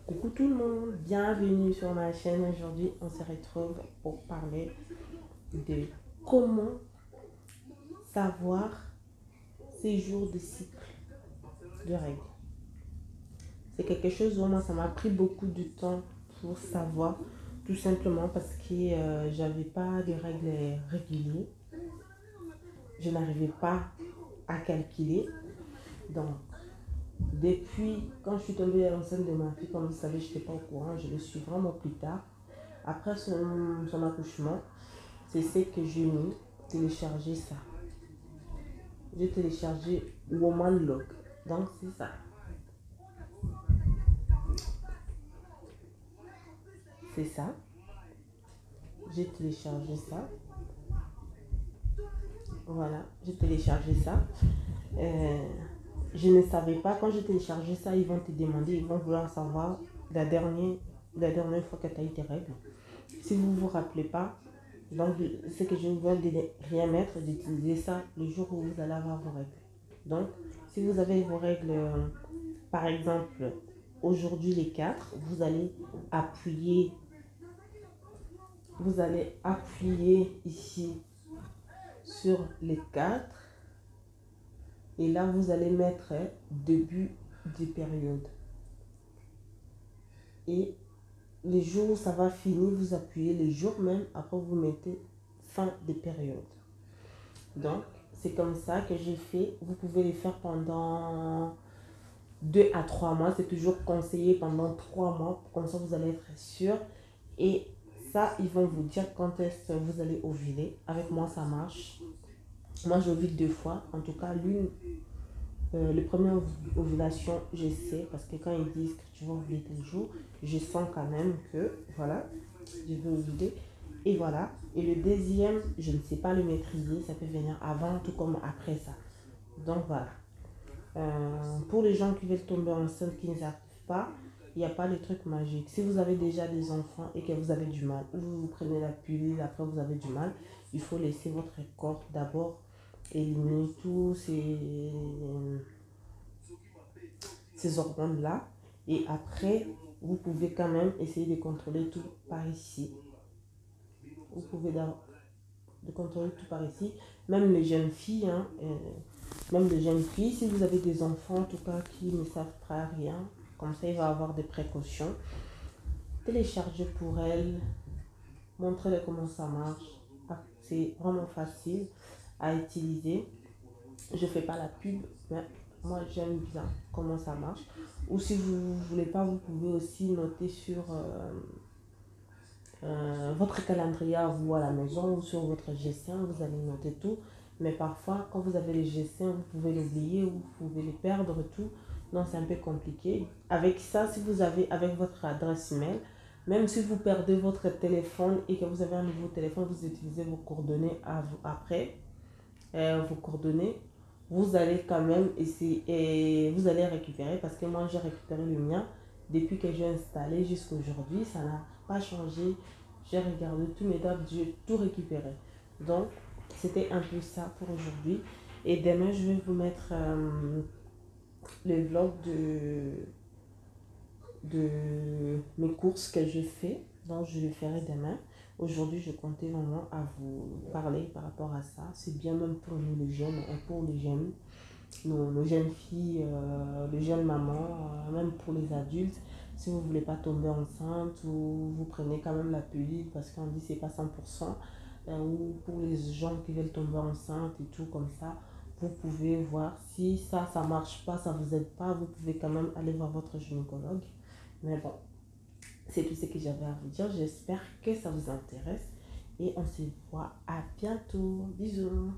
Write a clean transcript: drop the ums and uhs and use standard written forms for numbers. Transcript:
Coucou tout le monde, bienvenue sur ma chaîne. Aujourd'hui, on se retrouve pour parler de comment savoir ces jours de cycle de règles. C'est quelque chose où moi, ça m'a pris beaucoup de temps pour savoir, tout simplement parce que j'avais pas de règles régulières. Je n'arrivais pas à calculer. Donc, depuis quand je suis tombée enceinte de ma fille, comme vous savez, je n'étais pas au courant, je le suis vraiment plus tard. Après son accouchement, c'est ce que j'ai mis, télécharger ça. J'ai téléchargé Woman Log. Donc c'est ça. C'est ça. J'ai téléchargé ça. Voilà, j'ai téléchargé ça. Euh, je ne savais pas, quand j'ai téléchargé ça, ils vont te demander, ils vont vouloir savoir la dernière fois que tu as eu tes règles. Si vous ne vous rappelez pas, donc ce que je ne veux rien mettre, d'utiliser ça le jour où vous allez avoir vos règles. Donc, si vous avez vos règles, par exemple, aujourd'hui les 4, appuyer, vous allez appuyer ici sur les 4 et là vous allez mettre début de période. Et les jours où ça va finir, vous appuyez les jours même, après vous mettez fin de période. Donc, c'est comme ça que j'ai fait. Vous pouvez les faire pendant 2 à 3 mois. C'est toujours conseillé pendant 3 mois. Comme ça, vous allez être sûr. Et ça, ils vont vous dire quand est-ce que vous allez ovuler. Avec moi, ça marche. Moi, j'ovule 2 fois. En tout cas, le premier ovulation, je sais. Parce que quand ils disent que tu vas ovuler tel jour, je sens quand même que, voilà, je vais ovuler. Et voilà. Et le deuxième, je ne sais pas le maîtriser. Ça peut venir avant, tout comme après ça. Donc voilà. Pour les gens qui veulent tomber enceinte, qui ne savent pas, il n'y a pas de truc magique. Si vous avez déjà des enfants et que vous avez du mal, ou vous prenez la pilule, après vous avez du mal, il faut laisser votre corps d'abord éliminer tous ces hormones-là. Et après, vous pouvez quand même essayer de contrôler tout par ici. Vous pouvez de contrôler tout par ici. Même les jeunes filles, hein, même les jeunes filles, si vous avez des enfants en tout cas qui ne savent pas rien, comme ça il va avoir des précautions. Téléchargez pour elles, montrez-leur comment ça marche. Ah, c'est vraiment facile à utiliser. Je ne fais pas la pub, mais moi j'aime bien comment ça marche. Ou si vous ne voulez pas, vous pouvez aussi noter sur votre calendrier à vous à la maison ou sur votre G5, vous allez noter tout. Mais parfois, quand vous avez les G5, vous pouvez l'oublier ou vous pouvez les perdre tout. Donc, c'est un peu compliqué. Avec ça, si vous avez avec votre adresse email, même si vous perdez votre téléphone et que vous avez un nouveau téléphone, vous utilisez vos coordonnées après, vos coordonnées, vous allez quand même essayer et vous allez récupérer parce que moi, j'ai récupéré le mien depuis que j'ai installé jusqu'à aujourd'hui. Ça n'a pas changé. J'ai regardé tous mes dates, j'ai tout récupéré. Donc, c'était un peu ça pour aujourd'hui. Et demain, je vais vous mettre le vlog de mes courses que je fais. Donc, je le ferai demain. Aujourd'hui, je comptais vraiment à vous parler par rapport à ça. C'est bien même pour nous les jeunes et pour les jeunes, nos jeunes filles, les jeunes mamans, même pour les adultes. Si vous ne voulez pas tomber enceinte ou vous prenez quand même la pilule parce qu'on dit que ce n'est pas 100%, ou pour les gens qui veulent tomber enceinte et tout comme ça, vous pouvez voir si ça ne marche pas, ça ne vous aide pas, vous pouvez quand même aller voir votre gynécologue. Mais bon, c'est tout ce que j'avais à vous dire. J'espère que ça vous intéresse et on se voit à bientôt. Bisous.